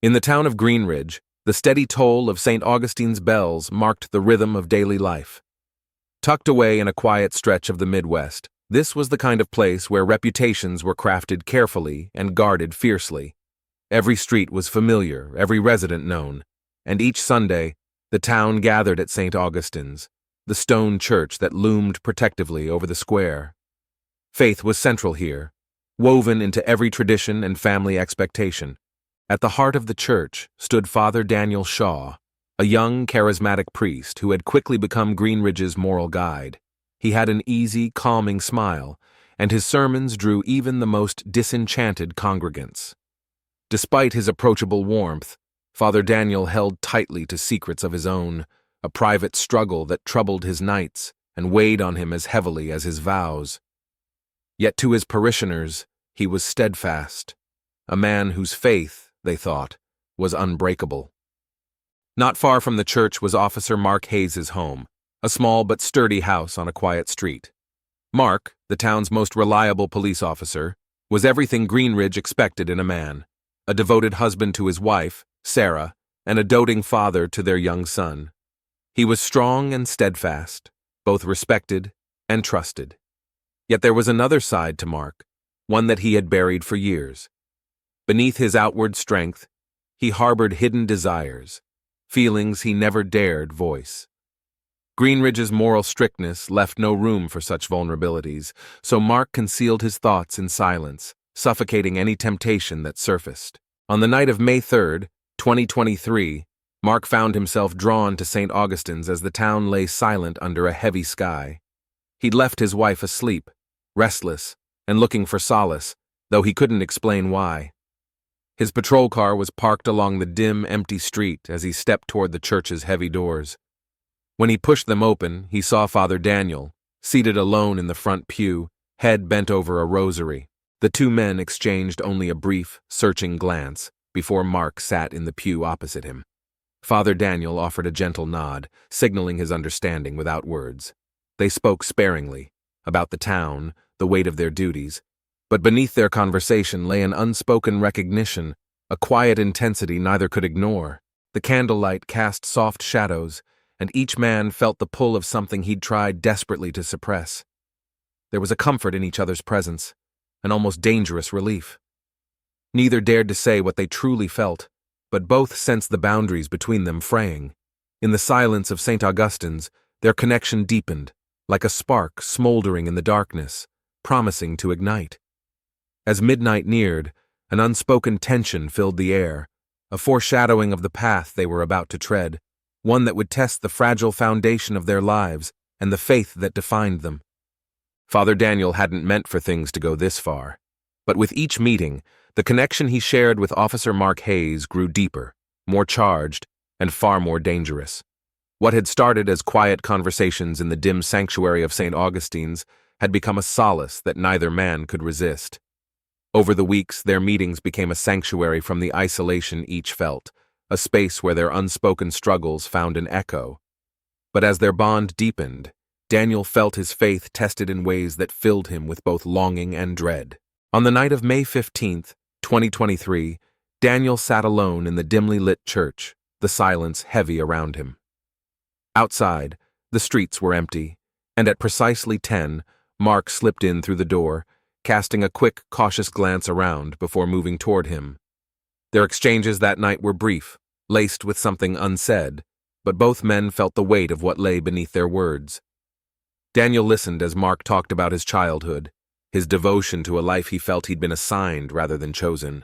In the town of Greenridge, the steady toll of St. Augustine's bells marked the rhythm of daily life. Tucked away in a quiet stretch of the Midwest, this was the kind of place where reputations were crafted carefully and guarded fiercely. Every street was familiar, every resident known, and each Sunday, the town gathered at St. Augustine's, the stone church that loomed protectively over the square. Faith was central here, woven into every tradition and family expectation. At the heart of the church stood Father Daniel Shaw, a young, charismatic priest who had quickly become Greenridge's moral guide. He had an easy, calming smile, and his sermons drew even the most disenchanted congregants. Despite his approachable warmth, Father Daniel held tightly to secrets of his own, a private struggle that troubled his nights and weighed on him as heavily as his vows. Yet to his parishioners, he was steadfast, a man whose faith, they thought, was unbreakable. Not far from the church was Officer Mark Hayes's home, a small but sturdy house on a quiet street. Mark, the town's most reliable police officer, was everything Greenridge expected in a man, a devoted husband to his wife, Sarah, and a doting father to their young son. He was strong and steadfast, both respected and trusted. Yet there was another side to Mark, one that he had buried for years. Beneath his outward strength, he harbored hidden desires, feelings he never dared voice. Greenridge's moral strictness left no room for such vulnerabilities, so Mark concealed his thoughts in silence, suffocating any temptation that surfaced. On the night of May 3rd, 2023, Mark found himself drawn to St. Augustine's as the town lay silent under a heavy sky. He'd left his wife asleep, restless, and looking for solace, though he couldn't explain why. His patrol car was parked along the dim, empty street as he stepped toward the church's heavy doors. When he pushed them open, he saw Father Daniel, seated alone in the front pew, head bent over a rosary. The two men exchanged only a brief, searching glance before Mark sat in the pew opposite him. Father Daniel offered a gentle nod, signaling his understanding without words. They spoke sparingly, about the town, the weight of their duties, but beneath their conversation lay an unspoken recognition, a quiet intensity neither could ignore. The candlelight cast soft shadows, and each man felt the pull of something he'd tried desperately to suppress. There was a comfort in each other's presence, an almost dangerous relief. Neither dared to say what they truly felt, but both sensed the boundaries between them fraying. In the silence of St. Augustine's, their connection deepened, like a spark smoldering in the darkness, promising to ignite. As midnight neared, an unspoken tension filled the air, a foreshadowing of the path they were about to tread, one that would test the fragile foundation of their lives and the faith that defined them. Father Daniel hadn't meant for things to go this far, but with each meeting, the connection he shared with Officer Mark Hayes grew deeper, more charged, and far more dangerous. What had started as quiet conversations in the dim sanctuary of St. Augustine's had become a solace that neither man could resist. Over the weeks, their meetings became a sanctuary from the isolation each felt, a space where their unspoken struggles found an echo. But as their bond deepened, Daniel felt his faith tested in ways that filled him with both longing and dread. On the night of May 15th, 2023, Daniel sat alone in the dimly lit church, the silence heavy around him. Outside, the streets were empty, and at precisely 10, Mark slipped in through the door, casting a quick, cautious glance around before moving toward him. Their exchanges that night were brief, laced with something unsaid, but both men felt the weight of what lay beneath their words. Daniel listened as Mark talked about his childhood, his devotion to a life he felt he'd been assigned rather than chosen.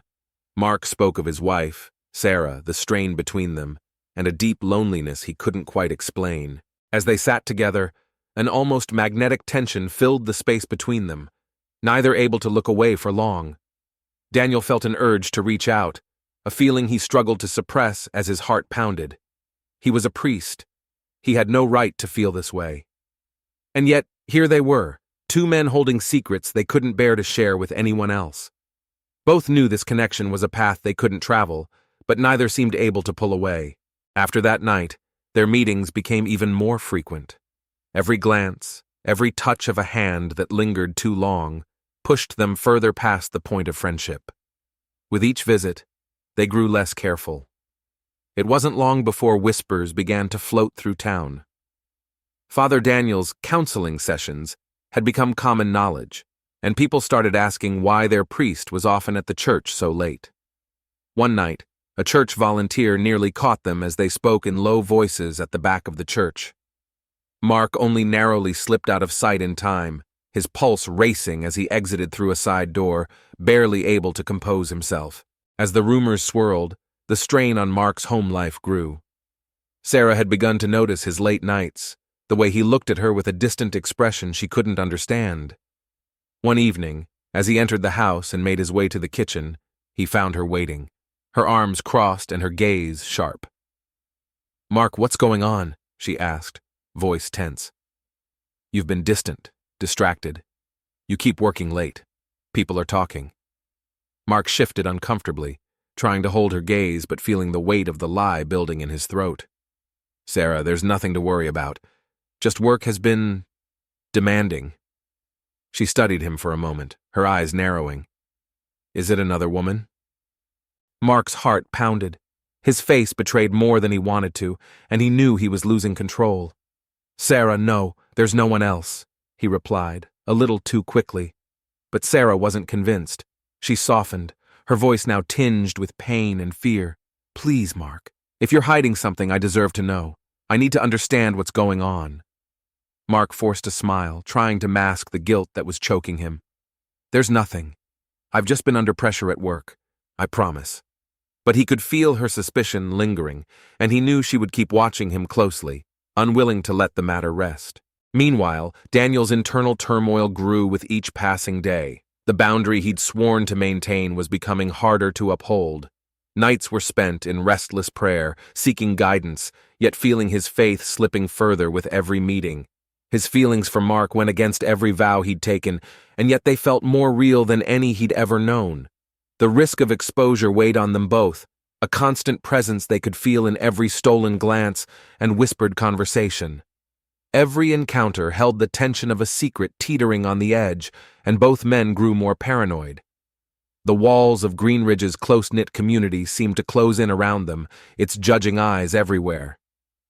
Mark spoke of his wife, Sarah, the strain between them, and a deep loneliness he couldn't quite explain. As they sat together, an almost magnetic tension filled the space between them, neither able to look away for long. Daniel felt an urge to reach out, a feeling he struggled to suppress as his heart pounded. He was a priest. He had no right to feel this way. And yet, here they were, two men holding secrets they couldn't bear to share with anyone else. Both knew this connection was a path they couldn't travel, but neither seemed able to pull away. After that night, their meetings became even more frequent. Every glance, every touch of a hand that lingered too long, pushed them further past the point of friendship. With each visit, they grew less careful. It wasn't long before whispers began to float through town. Father Daniel's counseling sessions had become common knowledge, and people started asking why their priest was often at the church so late. One night, a church volunteer nearly caught them as they spoke in low voices at the back of the church. Mark only narrowly slipped out of sight in time, his pulse racing as he exited through a side door, barely able to compose himself. As the rumors swirled, the strain on Mark's home life grew. Sarah had begun to notice his late nights, the way he looked at her with a distant expression she couldn't understand. One evening, as he entered the house and made his way to the kitchen, he found her waiting, her arms crossed and her gaze sharp. "Mark, what's going on?" she asked, voice tense. "You've been distant, distracted. You keep working late. People are talking." Mark shifted uncomfortably, trying to hold her gaze but feeling the weight of the lie building in his throat. "Sarah, there's nothing to worry about. Just work has been demanding." She studied him for a moment, her eyes narrowing. "Is it another woman?" Mark's heart pounded. His face betrayed more than he wanted to, and he knew he was losing control. "Sarah, no, there's no one else," he replied, a little too quickly. But Sarah wasn't convinced. She softened, her voice now tinged with pain and fear. "Please, Mark, if you're hiding something, I deserve to know. I need to understand what's going on." Mark forced a smile, trying to mask the guilt that was choking him. "There's nothing. I've just been under pressure at work. I promise." But he could feel her suspicion lingering, and he knew she would keep watching him closely, unwilling to let the matter rest. Meanwhile, Daniel's internal turmoil grew with each passing day. The boundary he'd sworn to maintain was becoming harder to uphold. Nights were spent in restless prayer, seeking guidance, yet feeling his faith slipping further with every meeting. His feelings for Mark went against every vow he'd taken, and yet they felt more real than any he'd ever known. The risk of exposure weighed on them both, a constant presence they could feel in every stolen glance and whispered conversation. Every encounter held the tension of a secret teetering on the edge, and both men grew more paranoid. The walls of Greenridge's close-knit community seemed to close in around them, its judging eyes everywhere.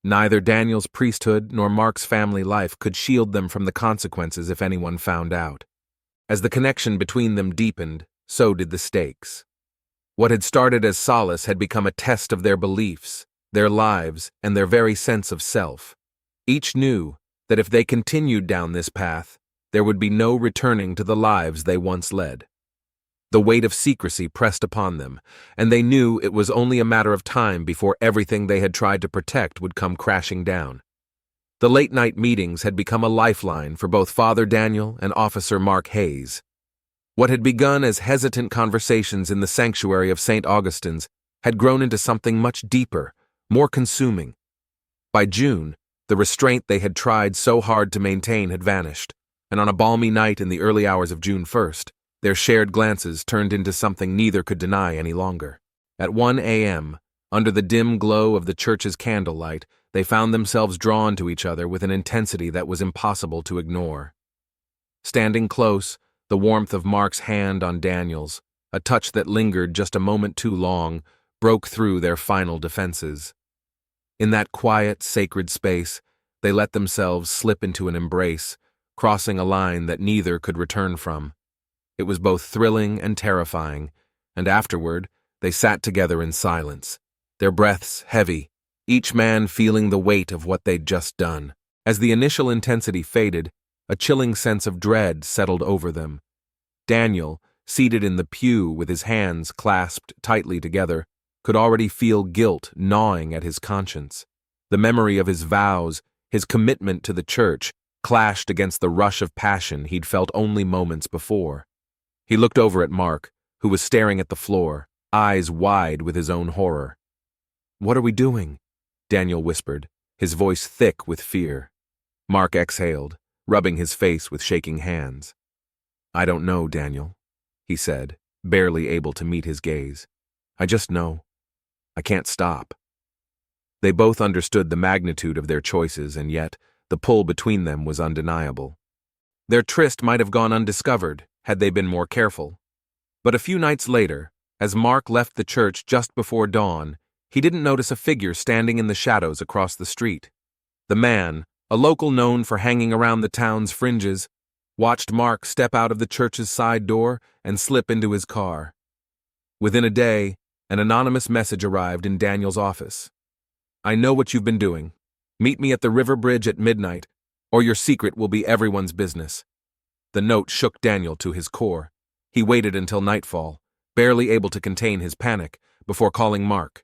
Neither Daniel's priesthood nor Mark's family life could shield them from the consequences if anyone found out. As the connection between them deepened, so did the stakes. What had started as solace had become a test of their beliefs, their lives, and their very sense of self. Each knew that if they continued down this path, there would be no returning to the lives they once led. The weight of secrecy pressed upon them, and they knew it was only a matter of time before everything they had tried to protect would come crashing down. The late-night meetings had become a lifeline for both Father Daniel and Officer Mark Hayes. What had begun as hesitant conversations in the sanctuary of St. Augustine's had grown into something much deeper, more consuming. By June, the restraint they had tried so hard to maintain had vanished, and on a balmy night in the early hours of June 1st, their shared glances turned into something neither could deny any longer. At 1 a.m., under the dim glow of the church's candlelight, they found themselves drawn to each other with an intensity that was impossible to ignore. Standing close, the warmth of Mark's hand on Daniel's, a touch that lingered just a moment too long, broke through their final defenses. In that quiet, sacred space, they let themselves slip into an embrace, crossing a line that neither could return from. It was both thrilling and terrifying, and afterward, they sat together in silence, their breaths heavy, each man feeling the weight of what they'd just done. As the initial intensity faded, a chilling sense of dread settled over them. Daniel, seated in the pew with his hands clasped tightly together, could already feel guilt gnawing at his conscience. The memory of his vows, his commitment to the church, clashed against the rush of passion he'd felt only moments before. He looked over at Mark, who was staring at the floor, eyes wide with his own horror. "What are we doing?" Daniel whispered, his voice thick with fear. Mark exhaled, rubbing his face with shaking hands. "I don't know, Daniel," he said, barely able to meet his gaze. "I just know. I can't stop." They both understood the magnitude of their choices, and yet the pull between them was undeniable. Their tryst might have gone undiscovered had they been more careful. But a few nights later, As Mark left the church just before dawn, he didn't notice a figure standing in the shadows across the street. The man, a local known for hanging around the town's fringes, watched Mark step out of the church's side door and slip into his car. Within a day, an anonymous message arrived in Daniel's office. "I know what you've been doing. Meet me at the river bridge at midnight, or your secret will be everyone's business." The note shook Daniel to his core. He waited until nightfall, barely able to contain his panic, before calling Mark.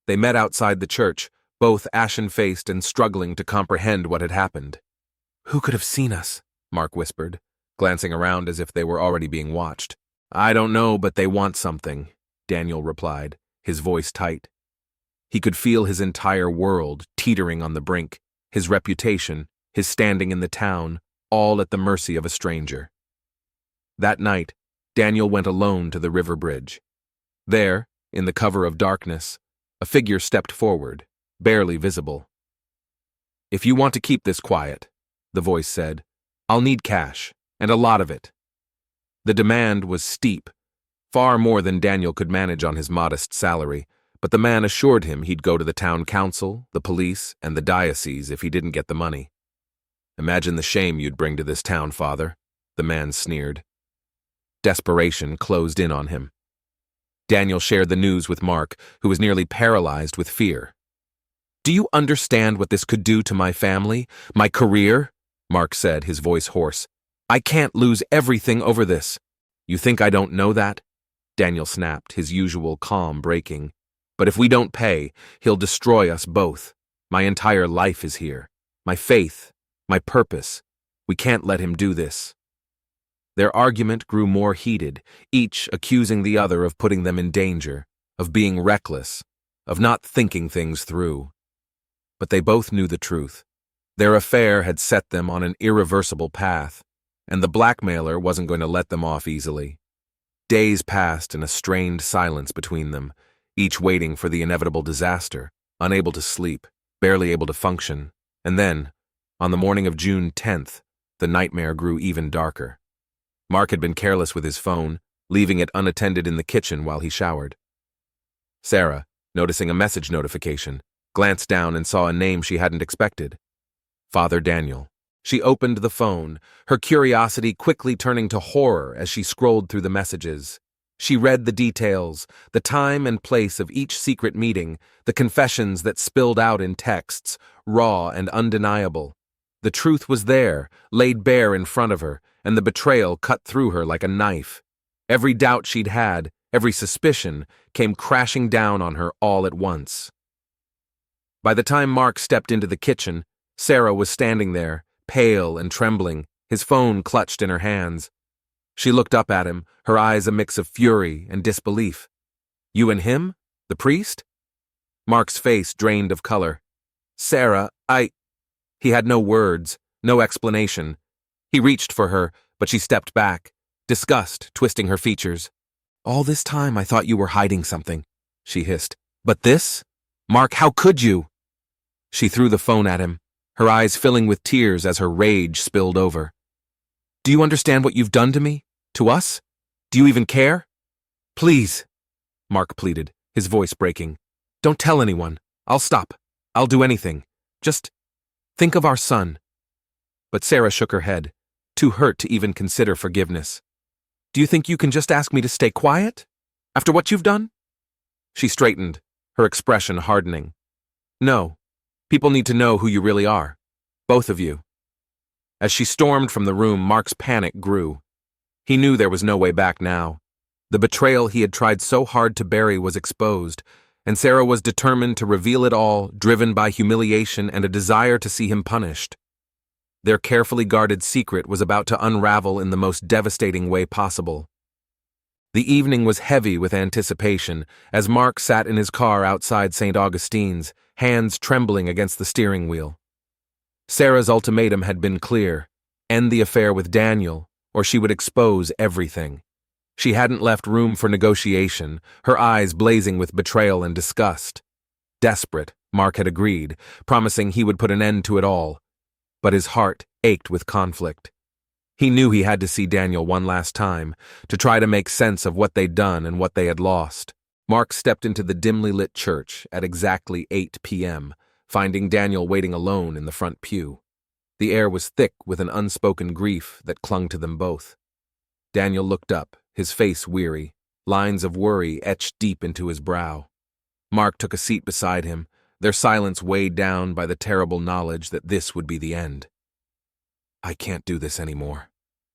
They met outside the church, both ashen-faced and struggling to comprehend what had happened. "Who could have seen us?" Mark whispered, glancing around as if they were already being watched. "I don't know, but they want something," Daniel replied, his voice tight. He could feel his entire world teetering on the brink, his reputation, his standing in the town, all at the mercy of a stranger. That night, Daniel went alone to the river bridge. There, in the cover of darkness, a figure stepped forward, barely visible. "If you want to keep this quiet," the voice said, "I'll need cash, and a lot of it." The demand was steep, far more than Daniel could manage on his modest salary, but the man assured him he'd go to the town council, the police, and the diocese if he didn't get the money. "Imagine the shame you'd bring to this town, Father," the man sneered. Desperation closed in on him. Daniel shared the news with Mark, who was nearly paralyzed with fear. "Do you understand what this could do to my family, my career?" Mark said, his voice hoarse. "I can't lose everything over this." "You think I don't know that?" Daniel snapped, his usual calm breaking. "But if we don't pay, he'll destroy us both. My entire life is here. My faith, my purpose. We can't let him do this." Their argument grew more heated, each accusing the other of putting them in danger, of being reckless, of not thinking things through. But they both knew the truth. Their affair had set them on an irreversible path, and the blackmailer wasn't going to let them off easily. Days passed in a strained silence between them, each waiting for the inevitable disaster, unable to sleep, barely able to function. And then, on the morning of June 10th, the nightmare grew even darker. Mark had been careless with his phone, leaving it unattended in the kitchen while he showered. Sarah, noticing a message notification, glanced down and saw a name she hadn't expected. Father Daniel. She opened the phone, her curiosity quickly turning to horror as she scrolled through the messages. She read the details, the time and place of each secret meeting, the confessions that spilled out in texts, raw and undeniable. The truth was there, laid bare in front of her, and the betrayal cut through her like a knife. Every doubt she'd had, every suspicion, came crashing down on her all at once. By the time Mark stepped into the kitchen, Sarah was standing there, pale and trembling, his phone clutched in her hands. She looked up at him, her eyes a mix of fury and disbelief. "You and him? The priest?" Mark's face drained of color. "Sarah, He had no words, no explanation. He reached for her, but she stepped back, disgust twisting her features. "All this time I thought you were hiding something," she hissed. "But this? Mark, how could you?" She threw the phone at him, her eyes filling with tears as her rage spilled over. "Do you understand what you've done to me? To us? Do you even care?" "Please," Mark pleaded, his voice breaking. "Don't tell anyone. I'll stop. I'll do anything. Just think of our son." But Sarah shook her head, too hurt to even consider forgiveness. "Do you think you can just ask me to stay quiet? After what you've done?" She straightened, her expression hardening. "No. People need to know who you really are. Both of you." As she stormed from the room, Mark's panic grew. He knew there was no way back now. The betrayal he had tried so hard to bury was exposed, and Sarah was determined to reveal it all, driven by humiliation and a desire to see him punished. Their carefully guarded secret was about to unravel in the most devastating way possible. The evening was heavy with anticipation as Mark sat in his car outside St. Augustine's, hands trembling against the steering wheel. Sarah's ultimatum had been clear: end the affair with Daniel, or she would expose everything. She hadn't left room for negotiation, her eyes blazing with betrayal and disgust. Desperate, Mark had agreed, promising he would put an end to it all. But his heart ached with conflict. He knew he had to see Daniel one last time, to try to make sense of what they'd done and what they had lost. Mark stepped into the dimly lit church at exactly 8 p.m., finding Daniel waiting alone in the front pew. The air was thick with an unspoken grief that clung to them both. Daniel looked up, his face weary, lines of worry etched deep into his brow. Mark took a seat beside him, their silence weighed down by the terrible knowledge that this would be the end. "I can't do this anymore,"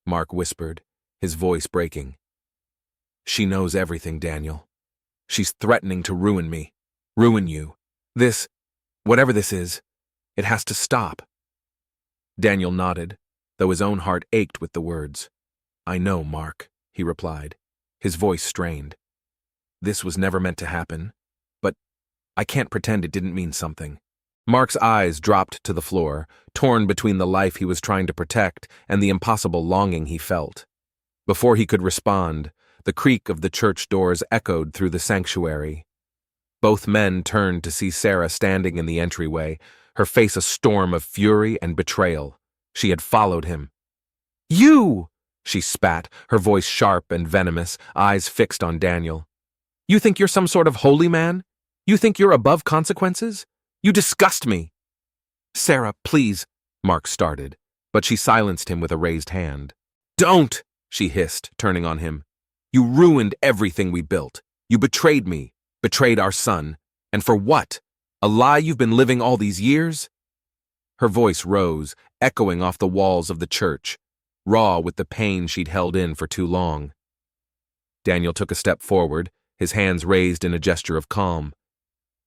Mark whispered, his voice breaking. "She knows everything, Daniel. She's threatening to ruin me, ruin you. Whatever this is, it has to stop." Daniel nodded, though his own heart ached with the words. "I know, Mark," he replied, his voice strained. "This was never meant to happen, but I can't pretend it didn't mean something." Mark's eyes dropped to the floor, torn between the life he was trying to protect and the impossible longing he felt. Before he could respond, the creak of the church doors echoed through the sanctuary. Both men turned to see Sarah standing in the entryway, her face a storm of fury and betrayal. She had followed him. "You!" she spat, her voice sharp and venomous, eyes fixed on Daniel. "You think you're some sort of holy man? You think you're above consequences? You disgust me!" "Sarah, please," Mark started, but she silenced him with a raised hand. "Don't!" she hissed, turning on him. "You ruined everything we built. You betrayed me, betrayed our son. And for what? A lie you've been living all these years?" Her voice rose, echoing off the walls of the church, raw with the pain she'd held in for too long. Daniel took a step forward, his hands raised in a gesture of calm.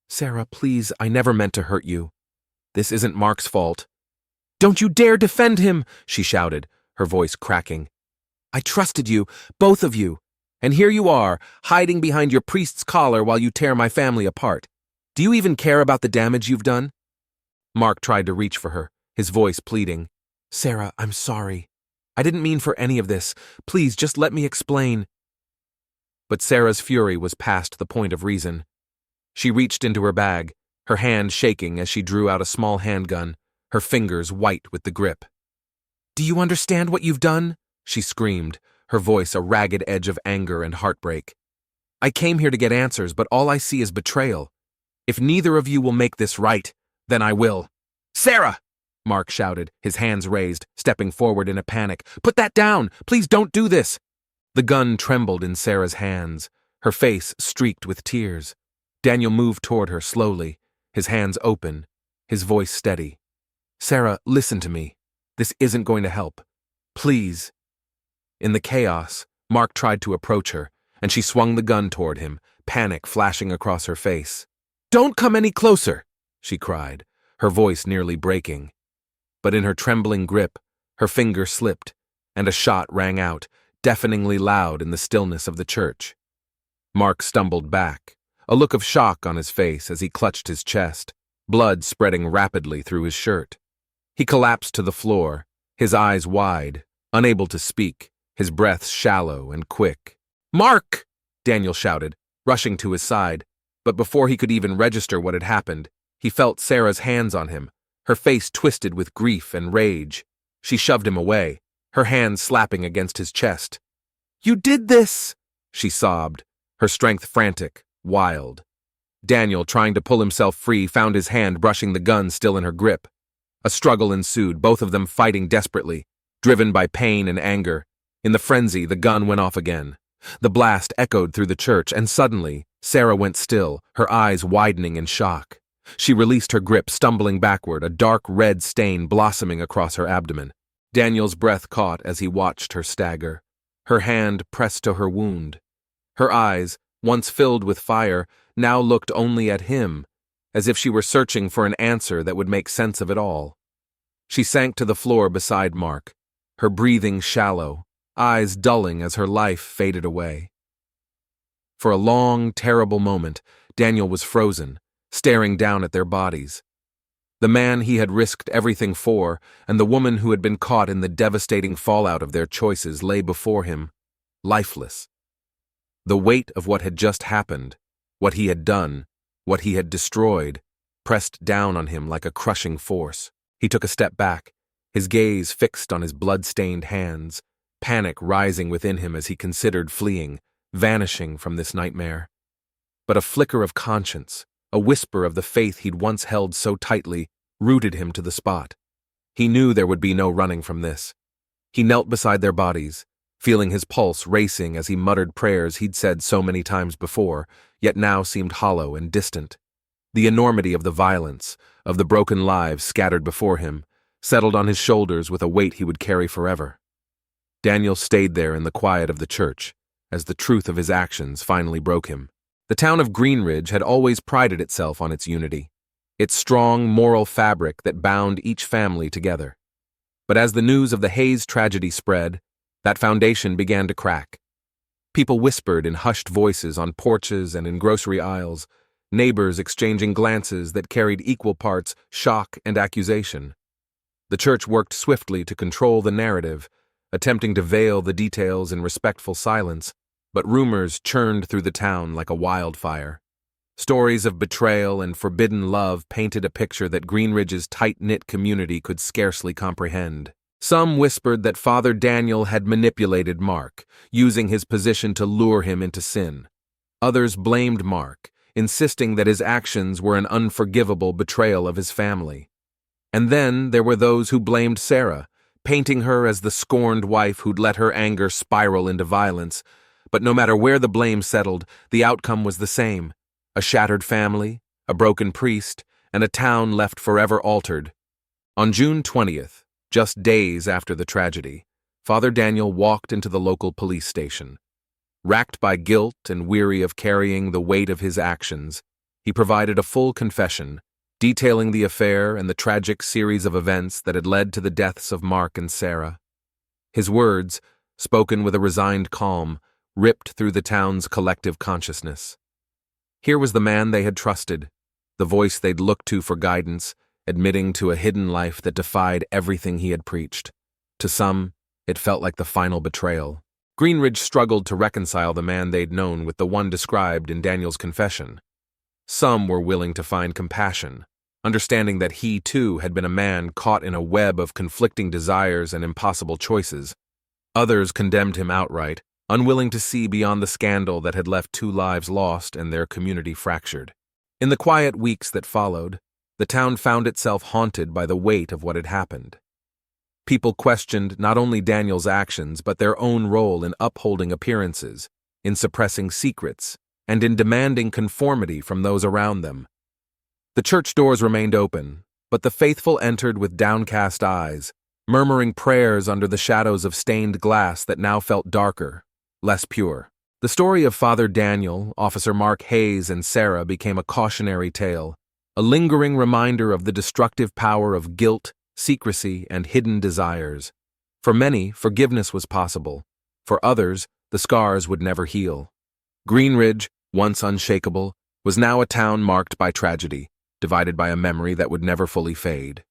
"Sarah, please, I never meant to hurt you. This isn't Mark's fault." "Don't you dare defend him!" she shouted, her voice cracking. "I trusted you, both of you. And here you are, hiding behind your priest's collar while you tear my family apart. Do you even care about the damage you've done?" Mark tried to reach for her, his voice pleading. "Sarah, I'm sorry. I didn't mean for any of this. Please, just let me explain." But Sarah's fury was past the point of reason. She reached into her bag, her hand shaking as she drew out a small handgun, her fingers white with the grip. "Do you understand what you've done?" she screamed, her voice a ragged edge of anger and heartbreak. "I came here to get answers, but all I see is betrayal. If neither of you will make this right, then I will." "Sarah!" Mark shouted, his hands raised, stepping forward in a panic. "Put that down! Please don't do this!" The gun trembled in Sarah's hands, her face streaked with tears. Daniel moved toward her slowly, his hands open, his voice steady. "Sarah, listen to me. This isn't going to help. Please." In the chaos, Mark tried to approach her, and she swung the gun toward him, panic flashing across her face. "Don't come any closer!" she cried, her voice nearly breaking. But in her trembling grip, her finger slipped, and a shot rang out, deafeningly loud in the stillness of the church. Mark stumbled back, a look of shock on his face as he clutched his chest, blood spreading rapidly through his shirt. He collapsed to the floor, his eyes wide, unable to speak, his breath shallow and quick. "Mark!" Daniel shouted, rushing to his side, but before he could even register what had happened, he felt Sarah's hands on him, her face twisted with grief and rage. She shoved him away, her hands slapping against his chest. "You did this!" she sobbed, her strength frantic, wild. Daniel, trying to pull himself free, found his hand brushing the gun still in her grip. A struggle ensued, both of them fighting desperately, driven by pain and anger. In the frenzy, the gun went off again. The blast echoed through the church, and suddenly, Sarah went still, her eyes widening in shock. She released her grip, stumbling backward, a dark red stain blossoming across her abdomen. Daniel's breath caught as he watched her stagger, her hand pressed to her wound. Her eyes, once filled with fire, now looked only at him, as if she were searching for an answer that would make sense of it all. She sank to the floor beside Mark, her breathing shallow, eyes dulling as her life faded away. For a long, terrible moment, Daniel was frozen, staring down at their bodies. The man he had risked everything for, and the woman who had been caught in the devastating fallout of their choices lay before him, lifeless. The weight of what had just happened, what he had done, what he had destroyed, pressed down on him like a crushing force. He took a step back, his gaze fixed on his blood-stained hands, panic rising within him as he considered fleeing, vanishing from this nightmare. But a flicker of conscience, a whisper of the faith he'd once held so tightly, rooted him to the spot. He knew there would be no running from this. He knelt beside their bodies, feeling his pulse racing as he muttered prayers he'd said so many times before, yet now seemed hollow and distant. The enormity of the violence, of the broken lives scattered before him, settled on his shoulders with a weight he would carry forever. Daniel stayed there in the quiet of the church, as the truth of his actions finally broke him. The town of Greenridge had always prided itself on its unity, its strong moral fabric that bound each family together. But as the news of the Hayes tragedy spread, that foundation began to crack. People whispered in hushed voices on porches and in grocery aisles, neighbors exchanging glances that carried equal parts shock and accusation. The church worked swiftly to control the narrative, attempting to veil the details in respectful silence, but rumors churned through the town like a wildfire. Stories of betrayal and forbidden love painted a picture that Greenridge's tight-knit community could scarcely comprehend. Some whispered that Father Daniel had manipulated Mark, using his position to lure him into sin. Others blamed Mark, insisting that his actions were an unforgivable betrayal of his family. And then there were those who blamed Sarah, painting her as the scorned wife who'd let her anger spiral into violence. But no matter where the blame settled, the outcome was the same: a shattered family, a broken priest, and a town left forever altered. On June 20th, just days after the tragedy, Father Daniel walked into the local police station. Racked by guilt and weary of carrying the weight of his actions, he provided a full confession, detailing the affair and the tragic series of events that had led to the deaths of Mark and Sarah. His words, spoken with a resigned calm, ripped through the town's collective consciousness. Here was the man they had trusted, the voice they'd looked to for guidance, admitting to a hidden life that defied everything he had preached. To some, it felt like the final betrayal. Greenridge struggled to reconcile the man they'd known with the one described in Daniel's confession. Some were willing to find compassion, understanding that he, too, had been a man caught in a web of conflicting desires and impossible choices. Others condemned him outright, unwilling to see beyond the scandal that had left 2 lives lost and their community fractured. In the quiet weeks that followed, the town found itself haunted by the weight of what had happened. People questioned not only Daniel's actions but their own role in upholding appearances, in suppressing secrets, and in demanding conformity from those around them. The church doors remained open, but the faithful entered with downcast eyes, murmuring prayers under the shadows of stained glass that now felt darker, less pure. The story of Father Daniel, Officer Mark Hayes, and Sarah became a cautionary tale, a lingering reminder of the destructive power of guilt, secrecy, and hidden desires. For many, forgiveness was possible. For others, the scars would never heal. Greenridge, once unshakable, was now a town marked by tragedy, divided by a memory that would never fully fade.